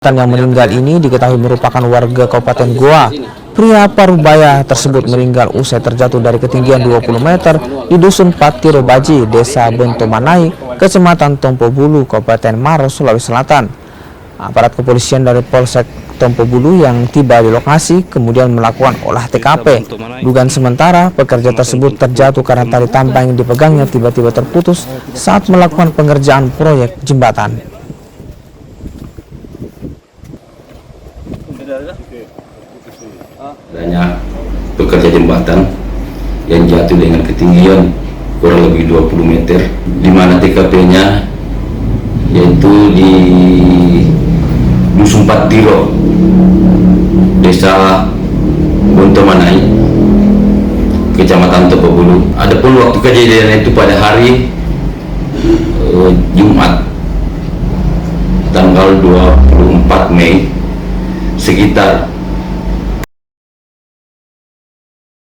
Yang meninggal ini diketahui merupakan warga Kabupaten Goa. Pria Parubaya tersebut meninggal usai terjatuh dari ketinggian 20 meter di Dusun Patiro Baji, Desa Bentomanai, Kecamatan Tompo Bulu, Kabupaten Maros, Sulawesi Selatan. Aparat kepolisian dari Polsek Tompo Bulu yang tiba di lokasi kemudian melakukan olah TKP. Dugaan sementara, pekerja tersebut terjatuh karena tali tambang yang dipegangnya tiba-tiba terputus saat melakukan pengerjaan proyek jembatan. Adanya pekerja jembatan yang jatuh dengan ketinggian kurang lebih 20 meter, di mana TKP-nya yaitu di Dusun Patiro, Desa Bentomanai, Kecamatan Tompo Bulu. Adapun waktu kejadian itu pada hari Jumat tanggal 24 Mei sekitar